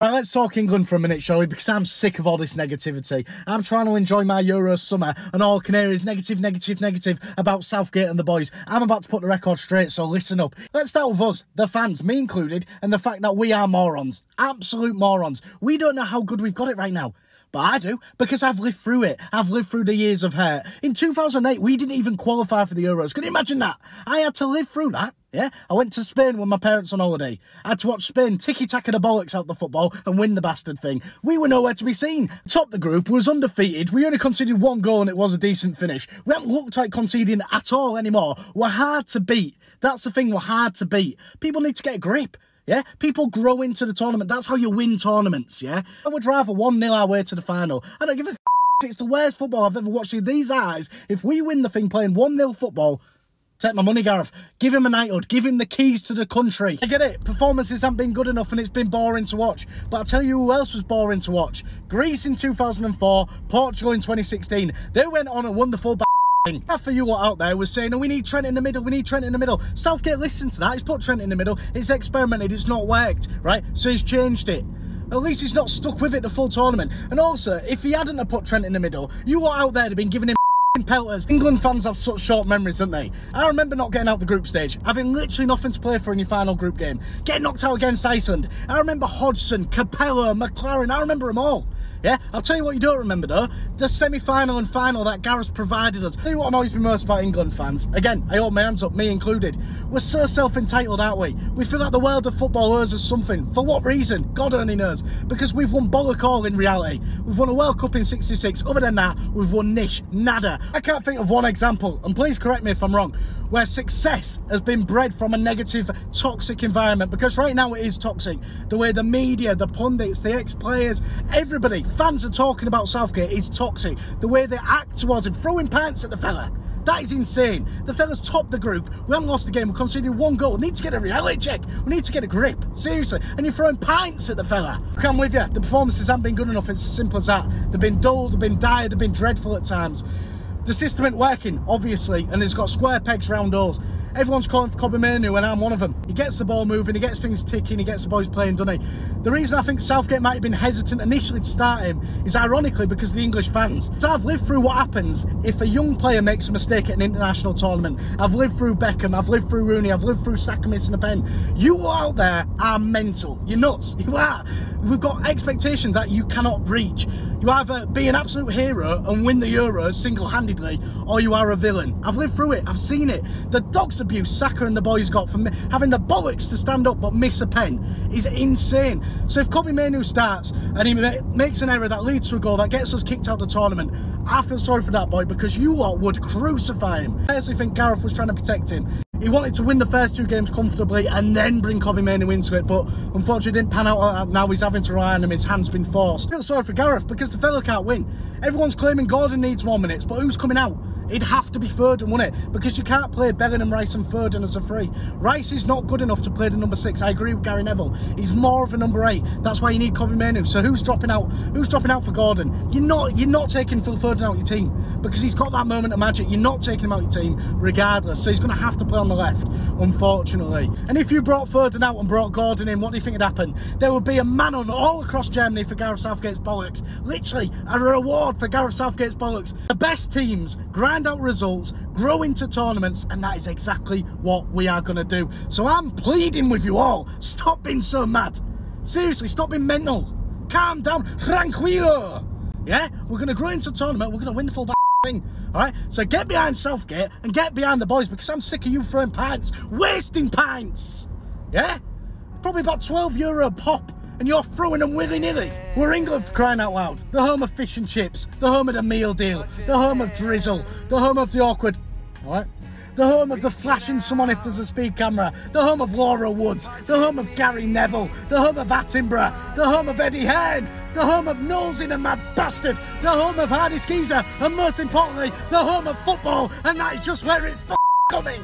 Right, let's talk England for a minute, shall we? Because I'm sick of all this negativity. I'm trying to enjoy my Euro summer, and all I can hear is negative about Southgate and the boys. I'm about to put the record straight, so listen up. Let's start with us, the fans, me included, and the fact that we are morons. Absolute morons. We don't know how good we've got it right now. But I do, because I've lived through it. I've lived through the years of hurt. In 2008, we didn't even qualify for the Euros. Can you imagine that? I had to live through that, yeah? I went to Spain with my parents on holiday. I had to watch Spain tiki-taka the bollocks out the football and win the bastard thing. We were nowhere to be seen. Top the group, was undefeated. We only conceded one goal and it was a decent finish. We haven't looked like conceding at all anymore. We're hard to beat. That's the thing, we're hard to beat. People need to get a grip. Yeah, people grow into the tournament. That's how you win tournaments, yeah? I would rather 1-0 our way to the final. I don't give a f*** if it's the worst football I've ever watched with these eyes. If we win the thing playing 1-0 football, take my money, Gareth. Give him a knighthood. Give him the keys to the country. I get it. Performances haven't been good enough and it's been boring to watch. But I'll tell you who else was boring to watch. Greece in 2004, Portugal in 2016. They went on a wonderful half of you lot out there was saying, oh, we need Trent in the middle, we need Trent in the middle. Southgate listened to that, he's put Trent in the middle, it's experimented, it's not worked, right? So he's changed it. At least he's not stuck with it the full tournament. And also, if he hadn't have put Trent in the middle, you lot out there have been giving him pelters. England fans have such short memories, don't they? I remember not getting out the group stage, having literally nothing to play for in your final group game, getting knocked out against Iceland. I remember Hodgson, Capello, McLaren, I remember them all. Yeah, I'll tell you what you don't remember though, the semi-final and final that Gareth provided us. I'll tell you what annoys me most about England fans, again, I hold my hands up, me included. We're so self-entitled, aren't we? We feel like the world of football owes us something. For what reason? God only knows. Because we've won bollock all in reality. We've won a World Cup in '66, other than that, we've won niche, nada. I can't think of one example, and please correct me if I'm wrong, where success has been bred from a negative, toxic environment, because right now it is toxic. The way the media, the pundits, the ex-players, everybody, fans are talking about Southgate is toxic. The way they act towards him, throwing pants at the fella, that is insane. The fella's topped the group, we haven't lost the game, we conceded one goal. We need to get a reality check, we need to get a grip, seriously. And you're throwing pints at the fella. I'm with you, the performances haven't been good enough, it's as simple as that. They've been dull, they've been dire, they've been dreadful at times. The system ain't working, obviously, and it's got square pegs round holes. Everyone's calling for Kobbie Mainoo, and I'm one of them. He gets the ball moving, he gets things ticking, he gets the boys playing, doesn't he? The reason I think Southgate might have been hesitant initially to start him is ironically because of the English fans. So I've lived through what happens if a young player makes a mistake at an international tournament. I've lived through Beckham, I've lived through Rooney, I've lived through Saka missing a pen. You out there are mental. You're nuts. You are. We've got expectations that you cannot reach. You either be an absolute hero and win the Euros single-handedly, or you are a villain. I've lived through it, I've seen it. The dog's abuse Saka and the boys got from having the bollocks to stand up but miss a pen is insane. So if Kobbie Mainoo starts and he makes an error that leads to a goal that gets us kicked out of the tournament, I feel sorry for that boy, because you lot would crucify him. I personally think Gareth was trying to protect him. He wanted to win the first two games comfortably and then bring Kobbie Mainoo into it, but unfortunately it didn't pan out like that. Now he's having to rely on him, his hand's been forced. I feel sorry for Gareth because the fella can't win. Everyone's claiming Gordon needs more minutes, but who's coming out? It'd have to be Foden, wouldn't it? Because you can't play Bellingham, Rice and Foden as a free. Rice is not good enough to play the number 6. I agree with Gary Neville. He's more of a number 8. That's why you need Kobbie Mainoo. So who's dropping out? Who's dropping out for Gordon? You're not taking Phil Foden out your team because he's got that moment of magic. You're not taking him out your team regardless. So he's going to have to play on the left, unfortunately. And if you brought Foden out and brought Gordon in, what do you think would happen? There would be a man-on all across Germany for Gareth Southgate's bollocks. Literally, a reward for Gareth Southgate's bollocks. The best teams grind out results, grow into tournaments, and that is exactly what we are going to do. So I'm pleading with you all, stop being so mad. Seriously, stop being mental. Calm down, tranquilo. Yeah, we're going to grow into a tournament, we're going to win the full thing. Alright, so get behind Southgate and get behind the boys, because I'm sick of you throwing pints, wasting pints. Yeah, probably about €12 pop, and you're throwing them willy-nilly. We're England, for crying out loud. The home of fish and chips, the home of the meal deal, the home of drizzle, the home of the awkward, alright? The home of the flashing someone if there's a speed camera, the home of Laura Woods, the home of Gary Neville, the home of Attenborough, the home of Eddie Hearn, the home of Knowles in a mad bastard, the home of Hardy Skeezer, and most importantly, the home of football, and that is just where it's coming.